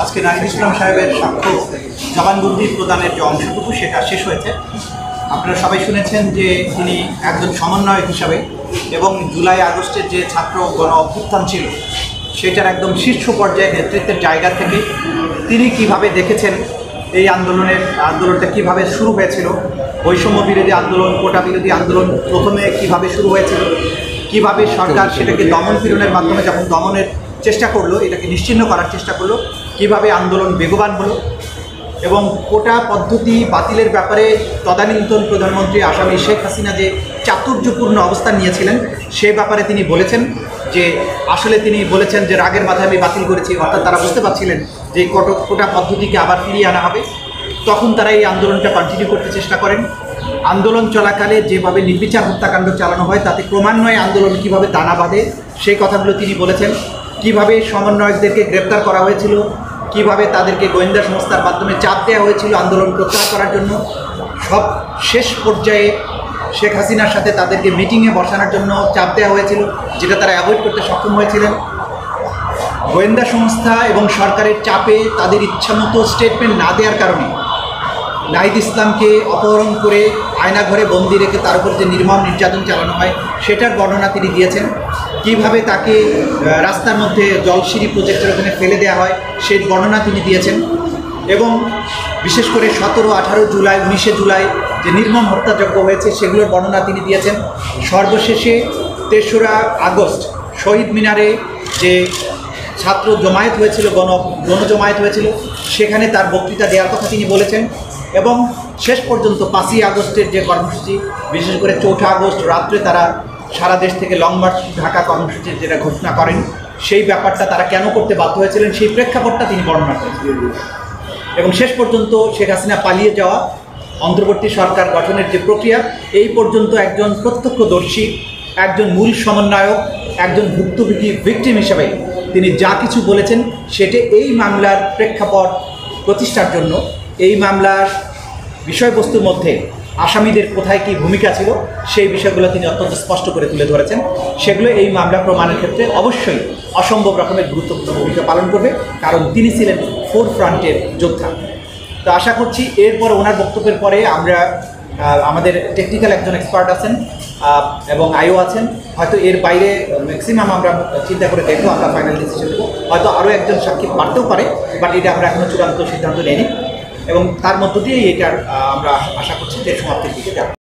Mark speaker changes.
Speaker 1: আজকে নাহিদ ইসলাম সাহেবের সাক্ষ্য জবানবন্দি প্রদানের যে অংশটুকু সেটা শেষ হয়েছে। আপনারা সবাই শুনেছেন যে তিনি একজন সমন্বয়ক হিসাবে এবং জুলাই আগস্টের যে ছাত্র গণ অভ্যুত্থান ছিল সেটার একদম শীর্ষ পর্যায়ে নেতৃত্বের জায়গা থেকে তিনি কিভাবে দেখেছেন এই আন্দোলনটা কিভাবে শুরু হয়েছিল, বৈষম্য বিরোধী আন্দোলন, কোটা বিরোধী আন্দোলন প্রথমে কিভাবে শুরু হয়েছিল, কিভাবে সরকার সেটাকে দমন পীড়নের মাধ্যমে যখন দমনের চেষ্টা করলো, এটাকে নিশ্চিহ্ন করার চেষ্টা করলো, কিভাবে আন্দোলন বেগবান হলো এবং কোটা পদ্ধতি বাতিলের ব্যাপারে তদানীন্তন প্রধানমন্ত্রী আসামি শেখ হাসিনা যে চাতুর্যপূর্ণ অবস্থান নিয়েছিলেন সে ব্যাপারে তিনি বলেছেন যে আসলে তিনি বলেছেন যে রাগের মাথায় আমি বাতিল করেছি, অর্থাৎ তারা বুঝতে পারছিলেন যে কোটা পদ্ধতিকে আবার ফিরিয়ে আনা হবে। তখন তারা এই আন্দোলনটা কন্টিনিউ করতে চেষ্টা করেন। আন্দোলন চলাকালে যেভাবে নির্বিচার হত্যাকাণ্ড চালানো হয় তাতে ক্রমান্বয়ে আন্দোলন কীভাবে দানা বাঁধে সেই কথাগুলো তিনি বলেছেন। কিভাবে সমন্বয়কদেরকে গ্রেপ্তার করা হয়েছিল, কিভাবে তাদেরকে গোয়েন্দা সংস্থার মাধ্যমে চাপ দেওয়া হয়েছিল আন্দোলন প্রত্যাহার করার জন্য। সব শেষ পর্যায়ে শেখ হাসিনার সাথে তাদেরকে মিটিংয়ে বসানোর জন্য চাপ দেওয়া হয়েছিল, যেটা তারা অ্যাভয়েড করতে সক্ষম হয়েছিলেন। গোয়েন্দা সংস্থা এবং সরকারের চাপে তাদের ইচ্ছামতো স্টেটমেন্ট না দেওয়ার কারণে নাহিদ ইসলামকে অপহরণ করে আয়নাঘরে বন্দি রেখে তার উপর যে নির্মম নির্যাতন চালানো হয় সেটার বর্ণনা তিনি দিয়েছেন। কিভাবে তাকে রাস্তার মধ্যে জলসিঁড়ি প্রজেক্টের ওখানে ফেলে দেওয়া হয় সেই বর্ণনা তিনি দিয়েছেন। এবং বিশেষ করে 17, 18 জুলাই, 19 জুলাই যে নির্মম হত্যাযজ্ঞ হয়েছে সেগুলোর বর্ণনা তিনি দিয়েছেন। সর্বশেষে 3রা আগস্ট শহীদ মিনারে যে ছাত্র জমায়েত হয়েছিল, গণজমায়েত হয়েছিল, সেখানে তার বক্তৃতা দেওয়ার কথা তিনি বলেছেন। এবং শেষ পর্যন্ত 5ই আগস্টের যে কর্মসূচি, বিশেষ করে 4 আগস্ট রাত্রে তারা সারা দেশ থেকে লং মার্চ ঢাকা কর্মসূচির যেটা ঘোষণা করেন সেই ব্যাপারটা তারা কেন করতে বাধ্য হয়েছিলেন সেই প্রেক্ষাপটটা তিনি বর্ণনা করেছিলেন। এবং শেষ পর্যন্ত শেখ হাসিনা পালিয়ে যাওয়া, অন্তর্বর্তী সরকার গঠনের যে প্রক্রিয়া, এই পর্যন্ত একজন প্রত্যক্ষদর্শী, একজন মূল সমন্বয়ক, একজন ভুক্তভোগী ভিকটিম হিসেবে তিনি যা কিছু বলেছেন সেটা এই মামলার প্রেক্ষাপট প্রতিষ্ঠার জন্য, এই মামলার বিষয়বস্তুর মধ্যে আসামিদের কোথায় কী ভূমিকা ছিল সেই বিষয়গুলো তিনি অত্যন্ত স্পষ্ট করে তুলে ধরেছেন। সেগুলো এই মামলা প্রমাণের ক্ষেত্রে অবশ্যই অসম্ভব রকমের গুরুত্বপূর্ণ ভূমিকা পালন করবে, কারণ তিনি ছিলেন ফোরফ্রন্টের যোদ্ধা। তো আশা করছি এরপর ওনার বক্তব্যের পরে আমরা আমাদের টেকনিক্যাল একজন এক্সপার্ট আছেন এবং আইও আছেন, হয়তো এর বাইরে ম্যাক্সিমাম আমরা চিন্তা করে দেখবো, আমরা ফাইনাল ডিসিশন দেবো। হয়তো আরও একজন সাক্ষী বাড়তেও পারে, বাট এটা আমরা এখনও চূড়ান্ত সিদ্ধান্ত নেইনি এবং তার মধ্য দিয়েই এটার আমরা আশা করছি যে সমাপ্তির দিকে যাব।